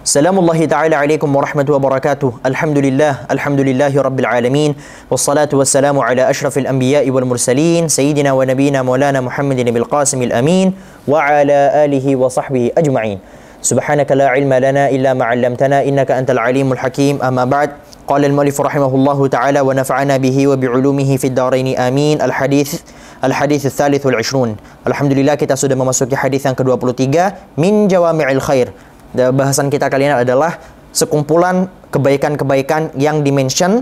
Salamullahi ta'ala alaikum warahmatullahi wabarakatuh. Alhamdulillahi rabbil alamin. Wassalatu wassalamu ala ashrafil anbiya'i wal mursalin. Sayyidina wa nabina maulana Muhammadin bil qasimil amin. Wa ala alihi wa sahbihi ajma'in. Subhanaka la ilma lana illa ma'allamtana innaka antal alimul hakim. Amma ba'd. Qala al-mu'allif rahimahullahu ta'ala wa nafa'ana bihi wa bi'ulumihi fid daraini amin. Al-hadith al-thalith wal 20. Alhamdulillah kita sudah memasuki hadis yang ke-23 min jawami'il khair. Bahasan kita kali ini adalah sekumpulan kebaikan-kebaikan yang dimention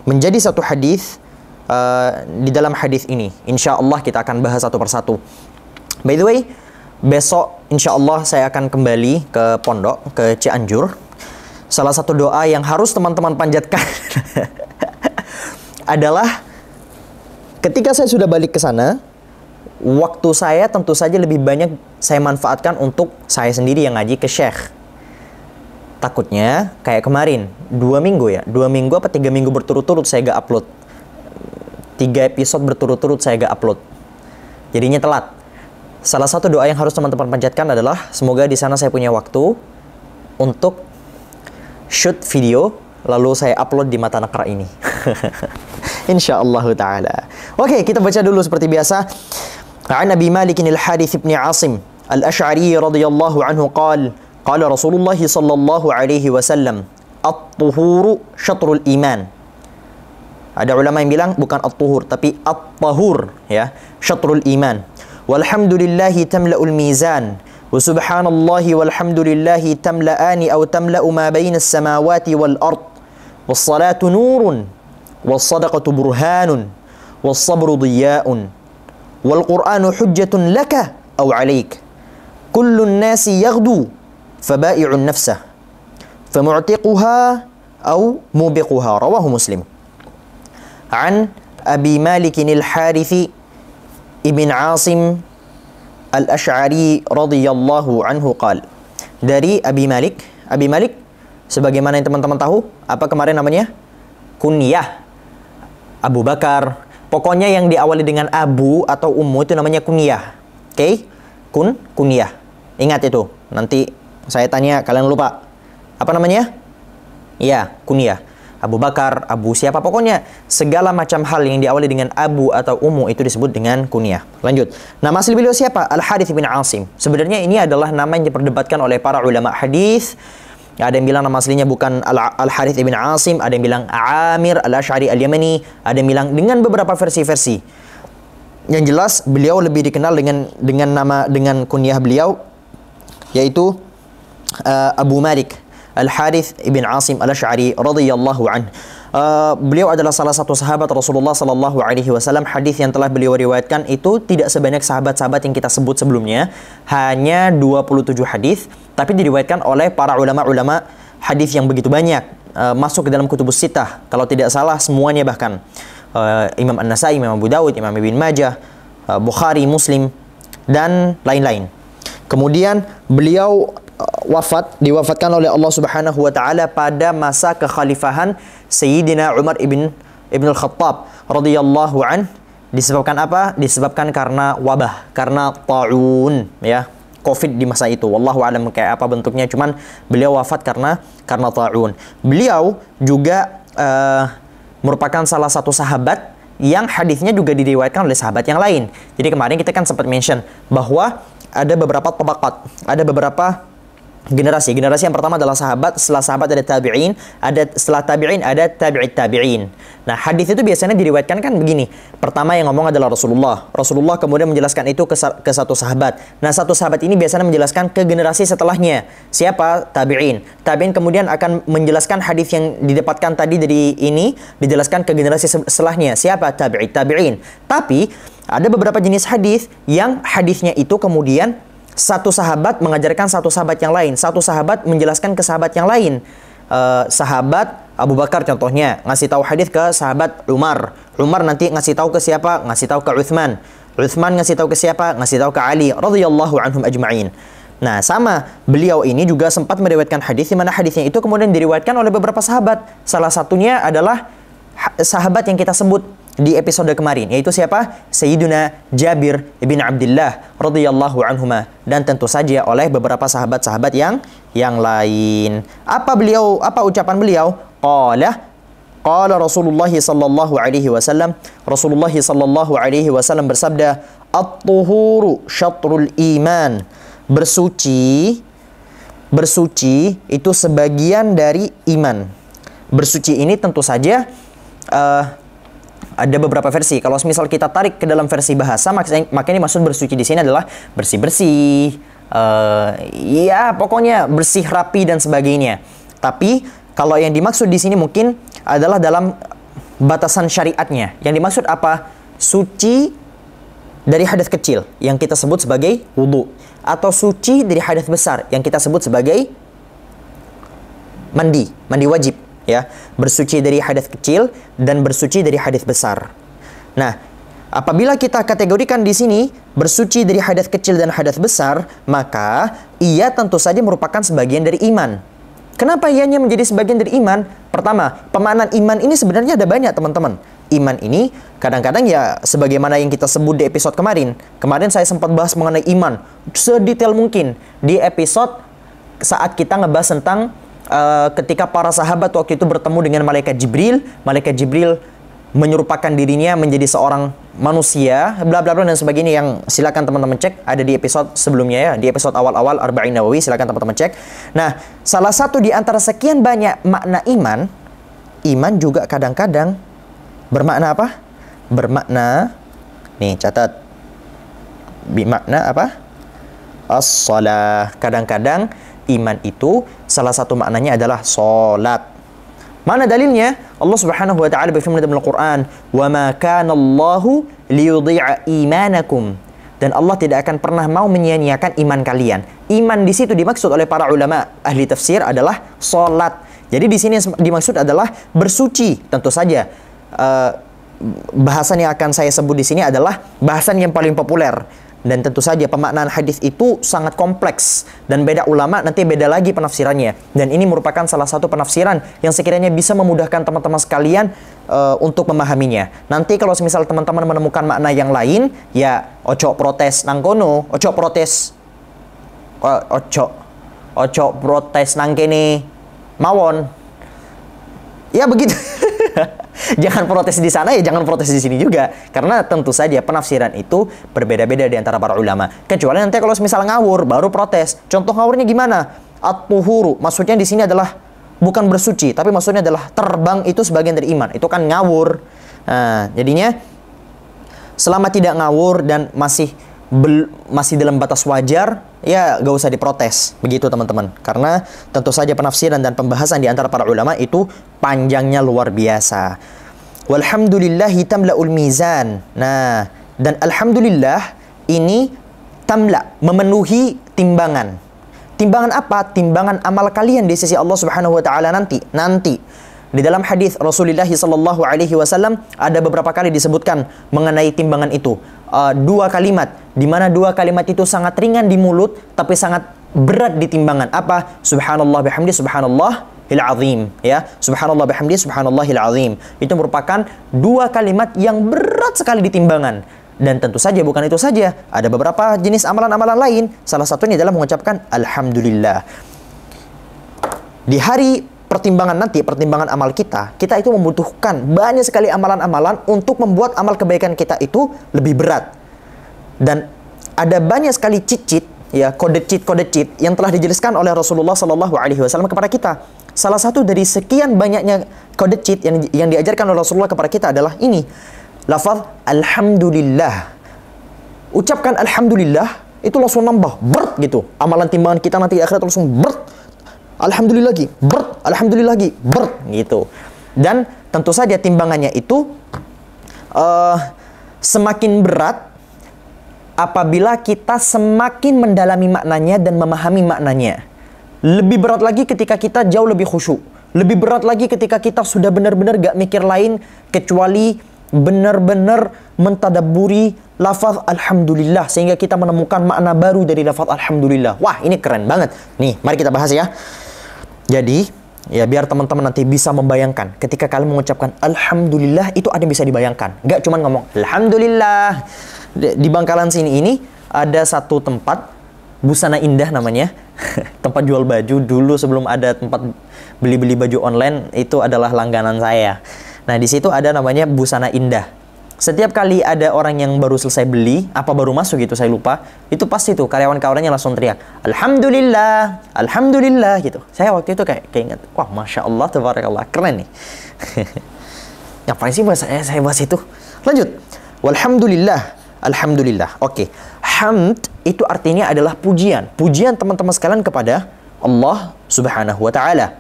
menjadi satu hadis di dalam hadis ini. Insya Allah kita akan bahas satu persatu. By the way, besok insya Allah saya akan kembali ke pondok, ke Cianjur. Salah satu doa yang harus teman-teman panjatkan adalah ketika saya sudah balik ke sana, waktu saya tentu saja lebih banyak saya manfaatkan untuk saya sendiri yang ngaji ke Syekh. Takutnya kayak kemarin 2 minggu apa 3 minggu berturut-turut saya gak upload, 3 episode berturut-turut saya gak upload, jadinya telat. Salah satu doa yang harus teman-teman panjatkan adalah semoga di sana saya punya waktu untuk shoot video lalu saya upload di Mata Nakra ini. Insyaallah ta'ala. Oke, kita baca dulu seperti biasa. An Abi Malik al-Harith ibn Asim al-Ash'ari radhiyallahu anhu qala Rasulullah sallallahu alaihi wasallam at-tuhuru syatrul iman. Ada ulama yang bilang bukan at-tuhur tapi at-tahur, ya, syatrul iman. Walhamdulillahi tamla'ul mizan wa subhanallahi walhamdulillahi tamla'ani aw tamla'u ma baina as-samawati wal ard. Was-salatu nurun was-sadaqatu burhanun was-sabru diya'un wal Qur'anu hujjatun laka aw 'alaik. Kullun nasi yaghdu faba'i'un nafsah famu'tiquha aw mubiquha. Rawahu Muslim. An Abi Malik al-Harith ibn Asim al-Ash'ari radhiyallahu anhu qala. Dari Abi Malik sebagaimana yang teman-teman tahu, apa kemarin namanya? Kunyah Abu Bakar. Pokoknya yang diawali dengan Abu atau Ummu itu namanya kunyah. Oke? Kunyah. Ingat itu. Nanti saya tanya kalian lupa. Apa namanya? Ya, kunyah. Abu Bakar, Abu siapa, pokoknya segala macam hal yang diawali dengan Abu atau Ummu itu disebut dengan kunyah. Lanjut. Nama asli beliau siapa? Al-Harith bin Asim. Sebenarnya ini adalah nama yang diperdebatkan oleh para ulama hadis. Ada yang bilang nama aslinya bukan Al-Harith ibn Asim, ada yang bilang Amir Al-Ash'ari Al-Yamani, ada yang bilang dengan beberapa versi-versi. Yang jelas beliau lebih dikenal dengan kunyah beliau yaitu Abu Malik Al-Harith ibn Asim Al-Ash'ari radhiyallahu anhu. Beliau adalah salah satu sahabat Rasulullah sallallahu alaihi wasallam. Hadis yang telah beliau riwayatkan itu tidak sebanyak sahabat-sahabat yang kita sebut sebelumnya, hanya 27 hadis, tapi diriwayatkan oleh para ulama-ulama hadis yang begitu banyak, masuk ke dalam kutubus sittah. Kalau tidak salah semuanya bahkan Imam An-Nasai, Imam Abu Dawud, Imam Ibn Majah, Bukhari, Muslim dan lain-lain. Kemudian beliau diwafatkan oleh Allah Subhanahu wa taala pada masa kekhalifahan Sayyidina Umar ibn al-Khattab radhiyallahu an. Disebabkan apa? Disebabkan karena wabah, karena ta'un, ya, Covid di masa itu. Wallahu a'lam kayak apa bentuknya, cuman beliau wafat karena ta'un. Beliau juga merupakan salah satu sahabat yang hadisnya juga diriwayatkan oleh sahabat yang lain. Jadi kemarin kita kan sempat mention bahwa ada beberapa tabaqat, ada beberapa generasi. Generasi yang pertama adalah sahabat, setelah sahabat ada tabi'in, setelah tabi'in ada tabi'it tabi'in. Nah, hadis itu biasanya diriwayatkan kan begini. Pertama yang ngomong adalah Rasulullah. Rasulullah kemudian menjelaskan itu ke satu sahabat. Nah, satu sahabat ini biasanya menjelaskan ke generasi setelahnya. Siapa? Tabi'in. Tabi'in kemudian akan menjelaskan hadis yang didapatkan tadi dari ini, dijelaskan ke generasi setelahnya. Siapa? Tabi'it tabi'in. Tapi ada beberapa jenis hadis yang hadisnya itu kemudian satu sahabat mengajarkan satu sahabat yang lain, satu sahabat menjelaskan ke sahabat yang lain. Sahabat Abu Bakar contohnya ngasih tahu hadis ke sahabat Umar. Umar nanti ngasih tahu ke siapa? Ngasih tahu ke Utsman. Utsman ngasih tahu ke siapa? Ngasih tahu ke Ali radhiyallahu anhum ajma'in. Nah, sama beliau ini juga sempat meriwayatkan hadis di mana hadisnya itu kemudian diriwayatkan oleh beberapa sahabat. Salah satunya adalah sahabat yang kita sebut di episode kemarin, yaitu siapa? Sayyiduna Jabir bin Abdullah radhiyallahu anhuma, dan tentu saja oleh beberapa sahabat-sahabat yang lain. Apa ucapan beliau? Qala Rasulullah sallallahu alaihi wasallam, Rasulullah sallallahu alaihi wasallam bersabda, "At-tuhuru syatrul iman." Bersuci itu sebagian dari iman. Bersuci ini tentu saja ada beberapa versi. Kalau misal kita tarik ke dalam versi bahasa, makanya maksud bersuci di sini adalah bersih-bersih, ya pokoknya bersih, rapi dan sebagainya. Tapi kalau yang dimaksud di sini mungkin adalah dalam batasan syariatnya. Yang dimaksud apa? Suci dari hadas kecil yang kita sebut sebagai wudu, atau suci dari hadas besar yang kita sebut sebagai mandi wajib. Ya, bersuci dari hadas kecil dan bersuci dari hadas besar. Nah, apabila kita kategorikan di sini bersuci dari hadas kecil dan hadas besar, maka ia tentu saja merupakan sebagian dari iman. Kenapa ianya menjadi sebagian dari iman? Pertama, pemaknaan iman ini sebenarnya ada banyak, teman-teman. Iman ini kadang-kadang ya sebagaimana yang kita sebut di episode kemarin. Kemarin saya sempat bahas mengenai iman sedetail mungkin di episode saat kita ngebahas tentang ketika para sahabat waktu itu bertemu dengan malaikat Jibril menyerupakan dirinya menjadi seorang manusia, bla bla bla dan sebagainya, yang silakan teman-teman cek, ada di episode sebelumnya ya, di episode awal-awal Arba'in Nawawi, silakan teman-teman cek. Nah, salah satu di antara sekian banyak makna iman juga kadang-kadang bermakna apa? Bermakna, nih catat, bermakna apa? As-shalah. Kadang-kadang iman itu salah satu maknanya adalah salat. Mana dalilnya? Allah Subhanahu wa taala berfirman dalam Al-Qur'an, "Wa ma kana Allahu liyudhi'a imanakum." Dan Allah tidak akan pernah mau menyia-nyiakan iman kalian. Iman di situ dimaksud oleh para ulama ahli tafsir adalah salat. Jadi di sini dimaksud adalah bersuci. Tentu saja bahasan yang akan saya sebut di sini adalah bahasan yang paling populer. Dan tentu saja pemaknaan hadis itu sangat kompleks dan beda ulama nanti beda lagi penafsirannya. Dan ini merupakan salah satu penafsiran yang sekiranya bisa memudahkan teman-teman sekalian untuk memahaminya. Nanti kalau semisal teman-teman menemukan makna yang lain, ya ojo protes nang kono, ojo protes nang kene mawon. Ya begitu. Jangan protes di sana, ya jangan protes di sini juga. Karena tentu saja penafsiran itu berbeda-beda di antara para ulama. Kecuali nanti kalau misal ngawur, baru protes. Contoh ngawurnya gimana? At-tuhuru, maksudnya di sini adalah bukan bersuci, tapi maksudnya adalah terbang itu sebagian dari iman. Itu kan ngawur. Nah, jadinya selama tidak ngawur dan masih dalam batas wajar, ya gak usah diprotes. Begitu teman-teman. Karena tentu saja penafsiran dan pembahasan di antara para ulama itu panjangnya luar biasa. Walhamdulillahi tamla'ul mizan. Nah, dan alhamdulillah ini tamla, memenuhi timbangan. Timbangan apa? Timbangan amal kalian di sisi Allah Subhanahu wa taala nanti. Di dalam hadis Rasulullah sallallahu alaihi wasallam ada beberapa kali disebutkan mengenai timbangan itu. Dua kalimat, di mana dua kalimat itu sangat ringan di mulut tapi sangat berat di timbangan. Apa? Subhanallah bihamdi subhanallahil azim, ya. Subhanallah bihamdi subhanallahil azim. Itu merupakan dua kalimat yang berat sekali di timbangan. Dan tentu saja bukan itu saja, ada beberapa jenis amalan-amalan lain. Salah satunya adalah mengucapkan alhamdulillah. Di hari pertimbangan nanti, pertimbangan amal kita itu membutuhkan banyak sekali amalan-amalan untuk membuat amal kebaikan kita itu lebih berat. Dan ada banyak sekali cheat, ya, kode cheat yang telah dijelaskan oleh Rasulullah Sallallahu Alaihi Wasallam kepada kita. Salah satu dari sekian banyaknya kode cheat yang diajarkan oleh Rasulullah kepada kita adalah ini, lafaz alhamdulillah. Ucapkan alhamdulillah itu langsung nambah berat gitu. Amalan timbangan kita nanti di akhirat langsung berat. Alhamdulillah lagi, alhamdulillah lagi, gitu. Dan tentu saja timbangannya itu semakin berat apabila kita semakin mendalami maknanya dan memahami maknanya. Lebih berat lagi ketika kita jauh lebih khusyuk. Lebih berat lagi ketika kita sudah benar-benar gak mikir lain kecuali benar-benar mentadabburi lafaz alhamdulillah sehingga kita menemukan makna baru dari lafaz alhamdulillah. Wah, ini keren banget. Nih, mari kita bahas ya. Jadi, Ya, biar teman-teman nanti bisa membayangkan. Ketika kalian mengucapkan Alhamdulillah, itu ada yang bisa dibayangkan. Nggak cuma ngomong Alhamdulillah. Di Bangkalan sini ini ada satu tempat, Busana Indah namanya. Tempat jual baju. Dulu sebelum ada tempat beli-beli baju online, itu adalah langganan saya. Nah, di situ ada namanya Busana Indah. Setiap kali ada orang yang baru selesai beli, apa baru masuk gitu, saya lupa, itu pasti tuh karyawan-karyawannya langsung teriak, Alhamdulillah, Alhamdulillah gitu. Saya waktu itu kayak ingat, wah Masya Allah, Tabarakallah, keren nih. Ngapain sih saya bahas itu? Lanjut. Walhamdulillah, Alhamdulillah. Oke. Hamd itu artinya adalah pujian. Pujian teman-teman sekalian kepada Allah Subhanahu wa Ta'ala.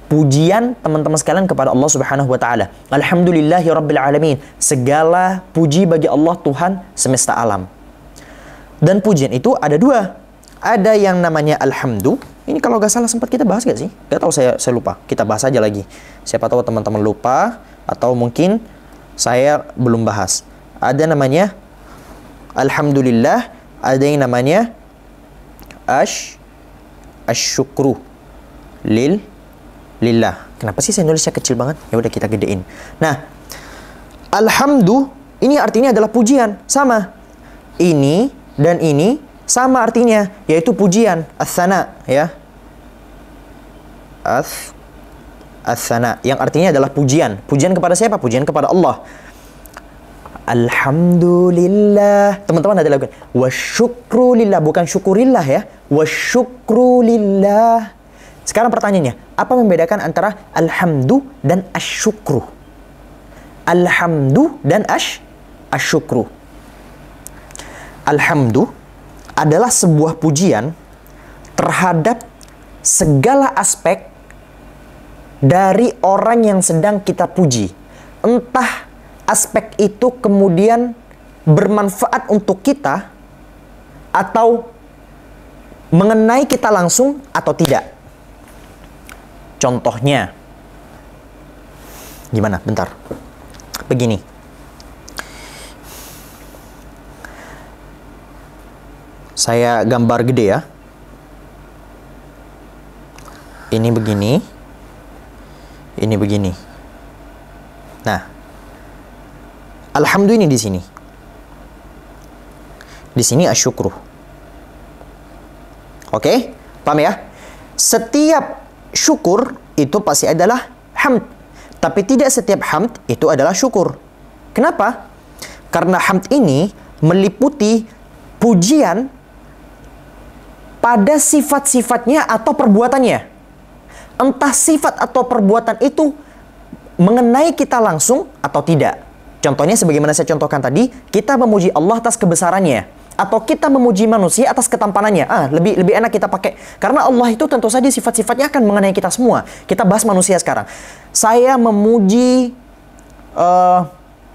Pujian teman-teman sekalian kepada Allah Subhanahu wa Ta'ala. Alhamdulillahi Rabbil Alamin. Segala puji bagi Allah, Tuhan semesta alam. Dan pujian itu ada dua. Ada yang namanya alhamdu. Ini kalau gak salah sempat kita bahas gak sih? Gak tahu, saya lupa. Kita bahas aja lagi. Siapa tahu teman-teman lupa, atau mungkin saya belum bahas. Ada namanya alhamdulillah. Ada yang namanya asyukru lillah. Kenapa sih saya nulisnya kecil banget? Ya udah kita gedein. Nah, alhamdu ini artinya adalah pujian, sama. Ini dan ini sama artinya, yaitu pujian, ats-tsana, ya. Ats-tsana yang artinya adalah pujian. Pujian kepada siapa? Pujian kepada Allah. Alhamdulillah. Teman-teman ada lagu wasyukru lillah, bukan syukurillah ya. Wasyukru lillah. Sekarang pertanyaannya, apa membedakan antara alhamdu dan asyukru? Alhamdu dan asyukru. Alhamdu adalah sebuah pujian terhadap segala aspek dari orang yang sedang kita puji. Entah aspek itu kemudian bermanfaat untuk kita atau mengenai kita langsung atau tidak. Contohnya, gimana? Bentar. Begini. Saya gambar gede ya. Ini begini. Ini begini. Nah, alhamdulillah di sini. Di sini asyukru. Oke? Paham ya? Setiap syukur itu pasti adalah hamd. Tapi tidak setiap hamd itu adalah syukur. Kenapa? Karena hamd ini meliputi pujian pada sifat-sifatnya atau perbuatannya. Entah sifat atau perbuatan itu mengenai kita langsung atau tidak. Contohnya sebagaimana saya contohkan tadi, kita memuji Allah atas kebesarannya. Atau kita memuji manusia atas ketampanannya. Lebih enak kita pakai. Karena Allah itu tentu saja sifat-sifatnya akan mengenai kita semua. Kita bahas manusia sekarang. Saya memuji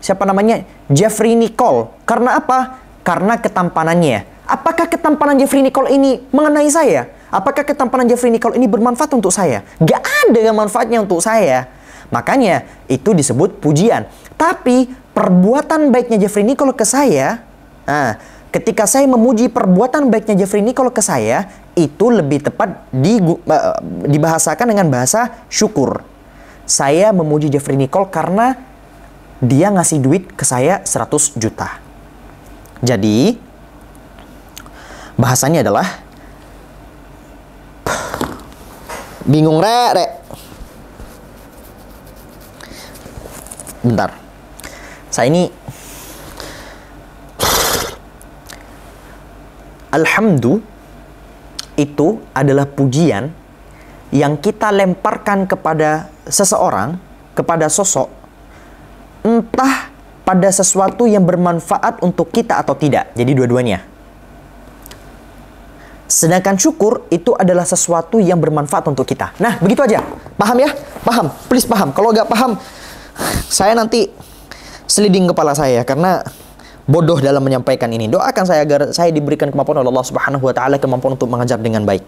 siapa namanya? Jeffrey Nicole. Karena apa? Karena ketampanannya. Apakah ketampanan Jeffrey Nicole ini mengenai saya? Apakah ketampanan Jeffrey Nicole ini bermanfaat untuk saya? Gak ada manfaatnya untuk saya. Makanya itu disebut pujian. Tapi perbuatan baiknya Jeffrey Nicole ke saya, ketika saya memuji perbuatan baiknya Jeffrey Nicole ke saya, itu lebih tepat dibahasakan dengan bahasa syukur. Saya memuji Jeffrey Nicole karena dia ngasih duit ke saya 100 juta. Jadi, bahasanya adalah bingung, Rek. Bentar. Saya ini alhamdu itu adalah pujian yang kita lemparkan kepada seseorang, kepada sosok, entah pada sesuatu yang bermanfaat untuk kita atau tidak. Jadi dua-duanya. Sedangkan syukur itu adalah sesuatu yang bermanfaat untuk kita. Nah, begitu aja. Paham ya? Paham. Please paham. Kalau nggak paham, saya nanti seliding kepala saya karena bodoh dalam menyampaikan ini. Doakan saya agar saya diberikan kemampuan oleh Allah Subhanahu wa Ta'ala, kemampuan untuk mengajar dengan baik.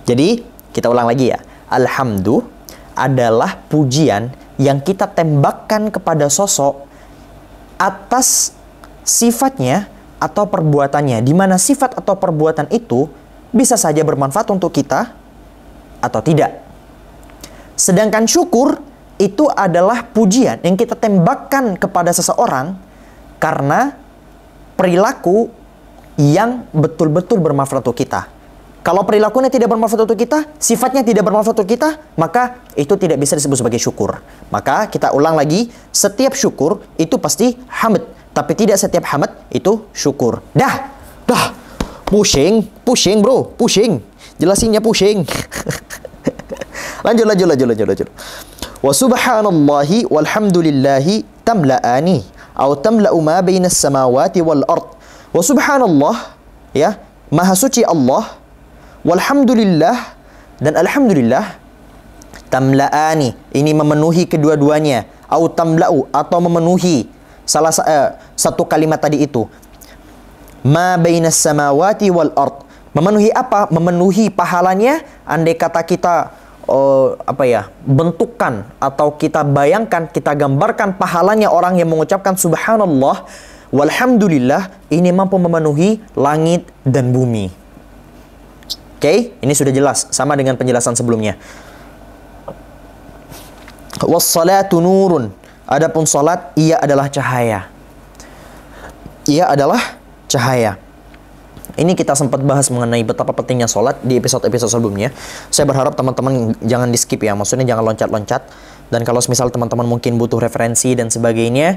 Jadi, kita ulang lagi ya. Alhamdu adalah pujian yang kita tembakkan kepada sosok atas sifatnya atau perbuatannya, di mana sifat atau perbuatan itu bisa saja bermanfaat untuk kita atau tidak. Sedangkan syukur itu adalah pujian yang kita tembakkan kepada seseorang karena perilaku yang betul-betul bermanfaat untuk kita. Kalau perilakunya tidak bermanfaat untuk kita, sifatnya tidak bermanfaat untuk kita, maka itu tidak bisa disebut sebagai syukur. Maka kita ulang lagi, setiap syukur itu pasti hamd, tapi tidak setiap hamd itu syukur. Dah. Pusing bro, pusing. Jelasinnya pusing. Lanjut. Wa subhanallahi walhamdulillahi tamla'ani atau tamla'u ma bainas samawati wal ard. Wa subhanallah, ya, maha suci Allah, walhamdulillah, dan alhamdulillah, tamla'ani, ini memenuhi kedua-duanya, au tamla'u, atau memenuhi satu kalimat tadi itu. Ma bainas samawati wal ard. Memenuhi apa? Memenuhi pahalanya. Andai kata kita bentukkan atau kita bayangkan, kita gambarkan pahalanya orang yang mengucapkan subhanallah walhamdulillah, ini mampu memenuhi langit dan bumi. Oke, ini sudah jelas sama dengan penjelasan sebelumnya. Wassalatu nurun. Adapun salat, ia adalah cahaya. Ia adalah cahaya. Ini kita sempat bahas mengenai betapa pentingnya sholat di episode-episode sebelumnya. Saya berharap teman-teman jangan di skip ya, maksudnya jangan loncat-loncat. Dan kalau misal teman-teman mungkin butuh referensi dan sebagainya,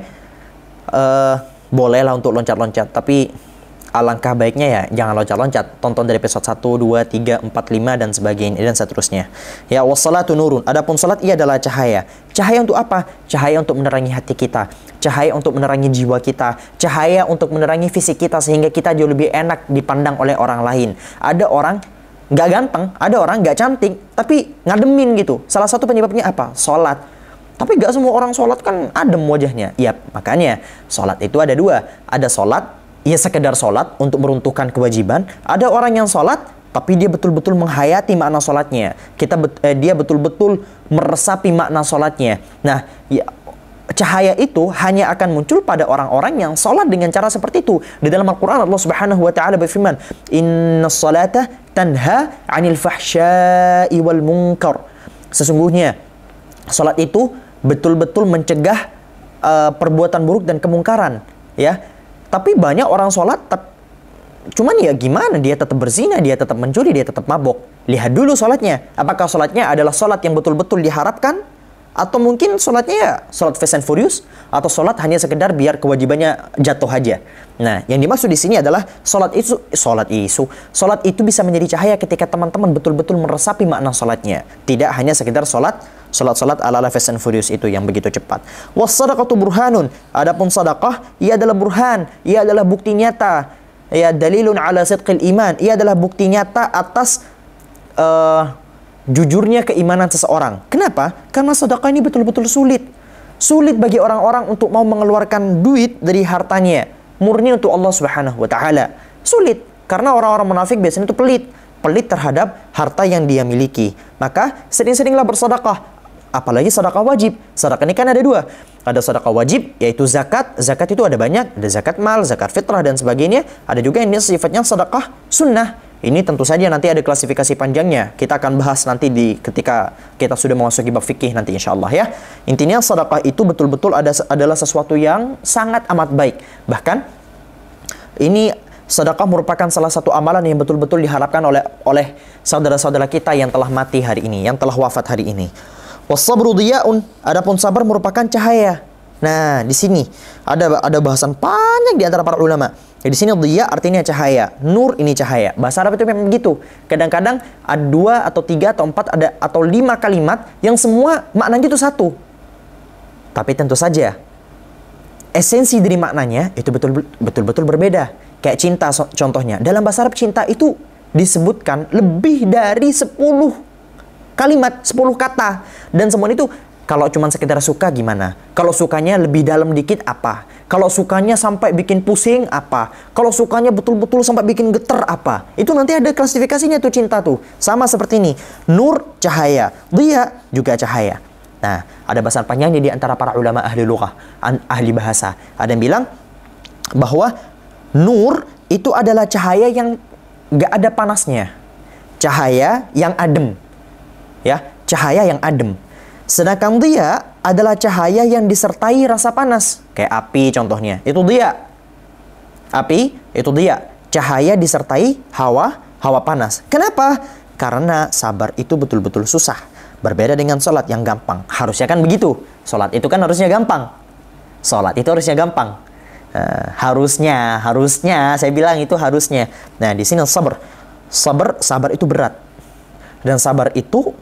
bolehlah untuk loncat-loncat. Tapi alangkah baiknya ya jangan loncat-loncat. Tonton dari episode 1, 2, 3, 4, 5 dan sebagainya dan seterusnya. Ya, wassalatu nurun. Adapun salat ia adalah cahaya. Cahaya untuk apa? Cahaya untuk menerangi hati kita. Cahaya untuk menerangi jiwa kita. Cahaya untuk menerangi fisik kita sehingga kita jauh lebih enak dipandang oleh orang lain. Ada orang nggak ganteng, ada orang nggak cantik, tapi ngademin gitu. Salah satu penyebabnya apa? Salat. Tapi nggak semua orang salat kan adem wajahnya. Ya, makanya salat itu ada dua. Ada salat ya sekedar sholat untuk meruntuhkan kewajiban. Ada orang yang sholat tapi dia betul-betul menghayati makna sholatnya. Dia betul-betul meresapi makna sholatnya. Nah, ya, cahaya itu hanya akan muncul pada orang-orang yang sholat dengan cara seperti itu. Di dalam Al-Quran Allah Subhanahu wa Ta'ala berfirman, Inna sholata tanha 'anil fahsya'i wal munkar. Sesungguhnya sholat itu betul-betul mencegah perbuatan buruk dan kemungkaran, ya. Tapi banyak orang sholat, cuman ya gimana, dia tetap berzina, dia tetap mencuri, dia tetap mabok. Lihat dulu sholatnya. Apakah sholatnya adalah sholat yang betul-betul diharapkan? Atau mungkin sholatnya ya sholat fast and furious? Atau sholat hanya sekedar biar kewajibannya jatuh aja? Nah, yang dimaksud di sini adalah sholat itu bisa menjadi cahaya ketika teman-teman betul-betul meresapi makna sholatnya. Tidak hanya sekedar sholat ala fast and furious itu yang begitu cepat. Was-sadaqatu burhanun. Adapun sedekah, ia adalah burhan, ia adalah bukti nyata. Ya, dalilun ala sidqil iman. Ia adalah bukti nyata atas jujurnya keimanan seseorang. Kenapa? Karena sedekah ini betul-betul sulit. Sulit bagi orang-orang untuk mau mengeluarkan duit dari hartanya murni untuk Allah Subhanahu wa Ta'ala. Sulit karena orang-orang munafik biasanya itu pelit terhadap harta yang dia miliki. Maka sering-seringlah bersedekah. Apalagi sedekah wajib. Sedekah ini kan ada dua. Ada sedekah wajib, yaitu zakat. Zakat itu ada banyak. Ada zakat mal, zakat fitrah, dan sebagainya. Ada juga yang sifatnya sedekah sunnah. Ini tentu saja nanti ada klasifikasi panjangnya. Kita akan bahas nanti ketika kita sudah memasuki bab fikih nanti insyaallah ya. Intinya sedekah itu betul-betul adalah sesuatu yang sangat amat baik. Bahkan ini sedekah merupakan salah satu amalan yang betul-betul diharapkan oleh saudara-saudara kita yang telah mati hari ini, yang telah wafat hari ini. Was-sabru diyaun. Adapun sabar merupakan cahaya. Nah, di sini ada bahasan panjang di antara para ulama. Di sini diya artinya cahaya, nur ini cahaya. Bahasa Arab itu memang begitu. Kadang-kadang ada 2 atau 3 atau 4 atau 5 kalimat yang semua maknanya itu satu. Tapi tentu saja esensi dari maknanya itu betul-betul berbeda. Kayak cinta contohnya. Dalam bahasa Arab cinta itu disebutkan lebih dari 10 kalimat, 10 kata. Dan semua itu kalau cuma sekedar suka gimana? Kalau sukanya lebih dalam dikit apa? Kalau sukanya sampai bikin pusing apa? Kalau sukanya betul-betul sampai bikin getar apa? Itu nanti ada klasifikasinya tuh cinta tuh. Sama seperti ini. Nur cahaya, diya juga cahaya. Nah, ada bahasan panjangnya di antara para ulama ahli lughah, ahli bahasa. Ada yang bilang bahwa nur itu adalah cahaya yang gak ada panasnya. Cahaya yang adem. ya, cahaya yang adem. Sedangkan dia adalah cahaya yang disertai rasa panas, kayak api contohnya. Itu dia. Api itu dia. Cahaya disertai hawa panas. Kenapa? Karena sabar itu betul-betul susah. Berbeda dengan sholat yang gampang. Harusnya kan begitu. Sholat itu kan harusnya gampang. Sholat itu harusnya gampang. Harusnya saya bilang itu harusnya. Nah, di sini sabar itu berat. Dan sabar itu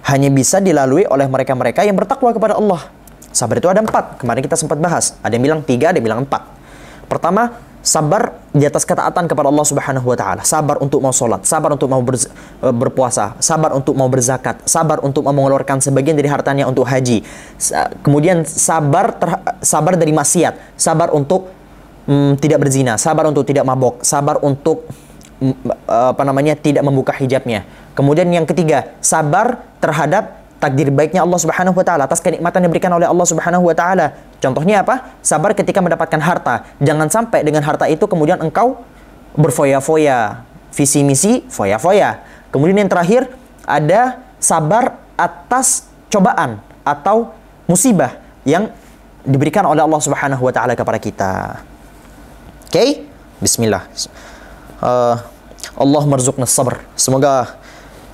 hanya bisa dilalui oleh mereka-mereka yang bertakwa kepada Allah. Sabar itu ada 4. Kemarin kita sempat bahas. Ada yang bilang 3, ada yang bilang 4. Pertama, sabar di atas ketaatan kepada Allah Subhanahu wa Ta'ala. Sabar untuk mau sholat, sabar untuk mau berpuasa, sabar untuk mau berzakat, sabar untuk mau mengeluarkan sebagian dari hartanya untuk haji. Kemudian sabar dari maksiat, sabar untuk tidak berzina, sabar untuk tidak mabok, sabar untuk tidak membuka hijabnya. Kemudian yang ketiga, sabar terhadap takdir baiknya Allah Subhanahu wa Ta'ala atas kenikmatan yang diberikan oleh Allah Subhanahu wa Ta'ala. Contohnya apa? Sabar ketika mendapatkan harta. Jangan sampai dengan harta itu kemudian engkau berfoya-foya, visi misi foya-foya. Kemudian yang terakhir ada sabar atas cobaan atau musibah yang diberikan oleh Allah Subhanahu wa Ta'ala kepada kita. Oke? Bismillah. Allah marzuqna sabr. Semoga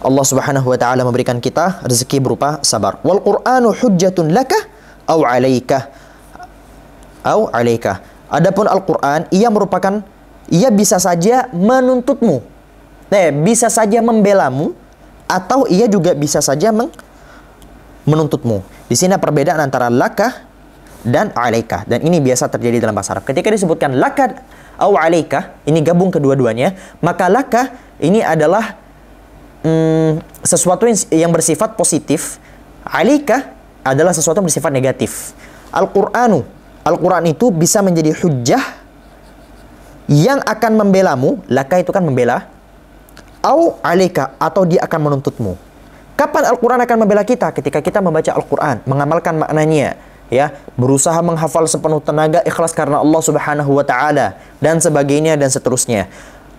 Allah Subhanahu wa Ta'ala memberikan kita rezeki berupa sabar. Wal Qur'anu hujjatun laka au 'alaika. Adapun Al-Qur'an ia bisa saja menuntutmu. Bisa saja membelamu atau ia juga bisa saja menuntutmu. Di sini perbedaan antara laka dan 'alaika. Dan ini biasa terjadi dalam bahasa Arab. Ketika disebutkan laka au 'alaika, ini gabung kedua-duanya, maka laka ini adalah sesuatu yang bersifat positif. 'Alaika adalah sesuatu yang bersifat negatif. Al-Quran itu bisa menjadi hujjah yang akan membelamu. Laka itu kan membela. Au 'alaika, atau dia akan menuntutmu. Kapan Al-Quran akan membela kita? Ketika kita membaca Al-Quran, mengamalkan maknanya, ya, berusaha menghafal sepenuh tenaga, ikhlas karena Allah Subhanahu wa Ta'ala, dan sebagainya dan seterusnya.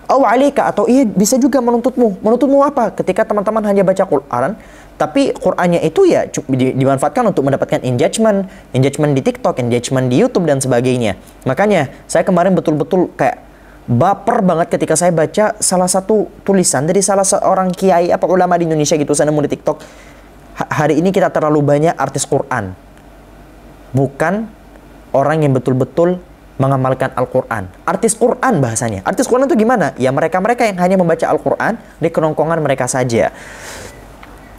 Au 'alaika, atau ia bisa juga menuntutmu. Menuntutmu apa? Ketika teman-teman hanya baca Quran, tapi Qurannya itu ya dimanfaatkan untuk mendapatkan engagement di TikTok, engagement di YouTube dan sebagainya. Makanya saya kemarin betul-betul kayak baper banget ketika saya baca salah satu tulisan dari salah seorang kiai ulama di Indonesia gitu, saya nemu di TikTok. Hari ini kita terlalu banyak artis Quran, bukan orang yang betul-betul mengamalkan Al-Quran. Artis Quran bahasanya. Artis Quran itu gimana? Ya mereka-mereka yang hanya membaca Al-Quran di kerongkongan mereka saja.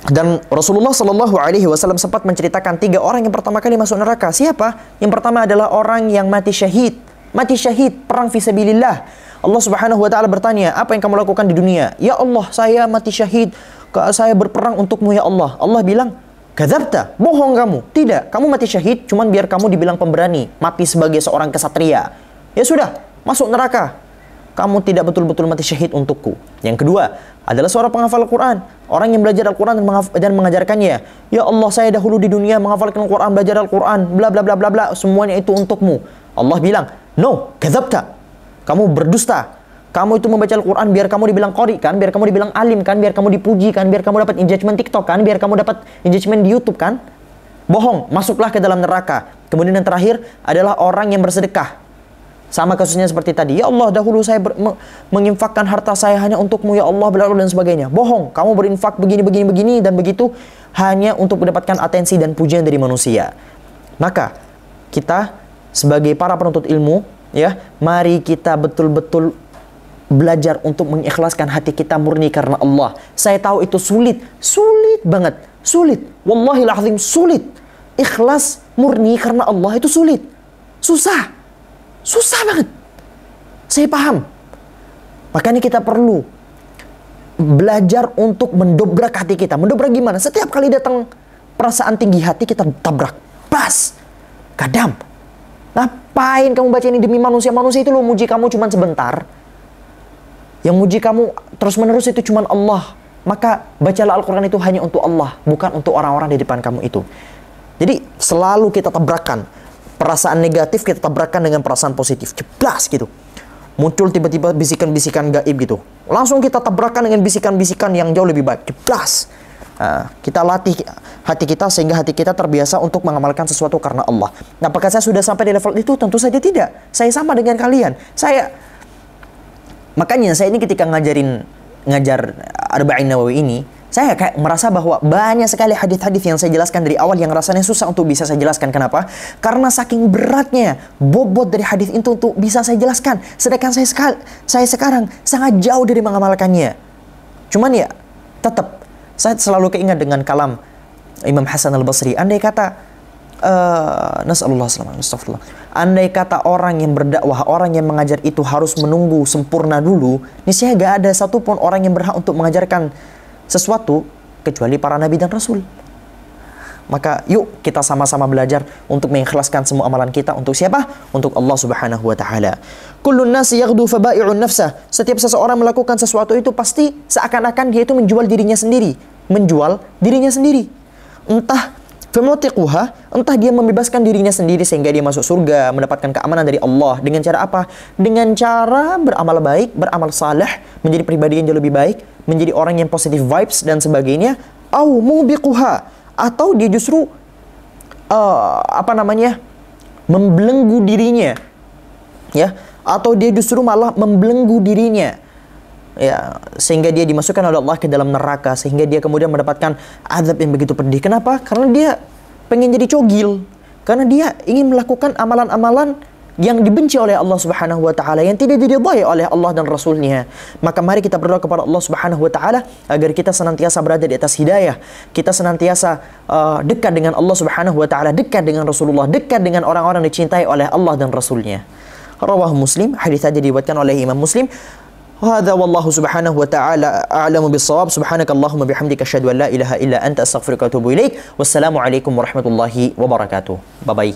Dan Rasulullah Shallallahu Alaihi Wasallam sempat menceritakan 3 orang yang pertama kali masuk neraka. Siapa? Yang pertama adalah orang yang mati syahid. Mati syahid, perang fisabilillah. Allah Subhanahu Wa Ta'ala bertanya, apa yang kamu lakukan di dunia? Ya Allah, saya mati syahid. Saya berperang untukmu ya Allah. Allah bilang, kadzabta, bohong kamu. Tidak, kamu mati syahid cuman biar kamu dibilang pemberani, mati sebagai seorang kesatria. Ya sudah, masuk neraka. Kamu tidak betul-betul mati syahid untukku. Yang kedua adalah seorang penghafal Al-Quran, orang yang belajar Al-Quran dan mengajarkannya. Ya Allah, saya dahulu di dunia menghafalkan Al-Quran, belajar Al-Quran, bla bla bla bla bla, semuanya itu untukmu. Allah bilang, no, kadzabta, kamu berdusta. Kamu itu membaca Al-Quran biar kamu dibilang qori kan, biar kamu dibilang alim kan, biar kamu dipuji kan, biar kamu dapat engagement TikTok kan, biar kamu dapat engagement di YouTube kan. Bohong, masuklah ke dalam neraka. Kemudian yang terakhir adalah orang yang bersedekah. Sama kasusnya seperti tadi. Ya Allah, dahulu saya menginfakkan harta saya hanya untukmu ya Allah, bla bla dan sebagainya. Bohong, kamu berinfak begini dan begitu hanya untuk mendapatkan atensi dan pujian dari manusia. Maka kita sebagai para penuntut ilmu, ya, mari kita betul-betul belajar untuk mengikhlaskan hati kita murni karena Allah. Saya tahu itu sulit banget, sulit. Wallahil azim, sulit. Ikhlas murni karena Allah itu sulit, susah banget. Saya paham. Makanya kita perlu belajar untuk mendobrak hati kita. Mendobrak gimana? Setiap kali datang perasaan tinggi hati, kita tabrak, bas, kadam. Ngapain kamu baca ini demi manusia? Manusia itu lo muji kamu cuma sebentar. Yang muji kamu terus-menerus itu cuma Allah. Maka bacalah Al-Quran itu hanya untuk Allah, bukan untuk orang-orang di depan kamu itu. Jadi selalu kita tabrakan perasaan negatif, kita tabrakan dengan perasaan positif. Jeblas gitu. Muncul tiba-tiba bisikan-bisikan gaib gitu. Langsung kita tabrakan dengan bisikan-bisikan yang jauh lebih baik. Jeblas. Kita latih hati kita sehingga hati kita terbiasa untuk mengamalkan sesuatu karena Allah. Nah, apakah saya sudah sampai di level itu? Tentu saja tidak. Saya sama dengan kalian. Makanya saya ini ketika ngajar Arba'in Nawawi ini, saya kayak merasa bahwa banyak sekali hadis-hadis yang saya jelaskan dari awal yang rasanya susah untuk bisa saya jelaskan. Kenapa? Karena saking beratnya bobot dari hadis itu untuk bisa saya jelaskan. Sedangkan saya sekarang sangat jauh dari mengamalkannya. Cuman ya, tetap saya selalu keingat dengan kalam Imam Hasan Al-Basri. Andai kata nasallallahu alaihi wasallam, andai kata orang yang berdakwah, orang yang mengajar itu harus menunggu sempurna dulu, niscaya gak ada satupun orang yang berhak untuk mengajarkan sesuatu kecuali para nabi dan rasul. Maka yuk kita sama-sama belajar untuk mengikhlaskan semua amalan kita untuk siapa? Untuk Allah Subhanahu wa taala. Kullun nasi yaghdu faba'i'un nafsah. Setiap seseorang melakukan sesuatu itu pasti seakan-akan dia itu menjual dirinya sendiri, Entah famutiquha, entah dia membebaskan dirinya sendiri sehingga dia masuk surga, mendapatkan keamanan dari Allah. Dengan cara apa? Dengan cara beramal baik, beramal saleh, menjadi pribadi yang jauh lebih baik, menjadi orang yang positive vibes dan sebagainya. Au mubiquha, atau dia justru membelenggu dirinya, ya, atau dia justru malah membelenggu dirinya, ya, sehingga dia dimasukkan oleh Allah ke dalam neraka, sehingga dia kemudian mendapatkan azab yang begitu pedih. Kenapa? Karena dia pengen jadi cogil, karena dia ingin melakukan amalan-amalan yang dibenci oleh Allah Subhanahu wa taala, yang tidak diridhai oleh Allah dan Rasulnya. Maka mari kita berdoa kepada Allah Subhanahu wa taala agar kita senantiasa berada di atas hidayah, kita senantiasa dekat dengan Allah Subhanahu wa taala, dekat dengan Rasulullah, dekat dengan orang-orang dicintai oleh Allah dan Rasulnya. Rawahu Muslim, hadis tadi diriwayatkan oleh Imam Muslim. Hadza wallahu subhanahu wa ta'ala a'lamu bis-shawab. Subhanakallahumma bihamdika asyhadu an la ilaha illa anta astaghfiruka wa atubu ilaik. Wassalamu alaikum warahmatullahi wabarakatuh. Bye bye.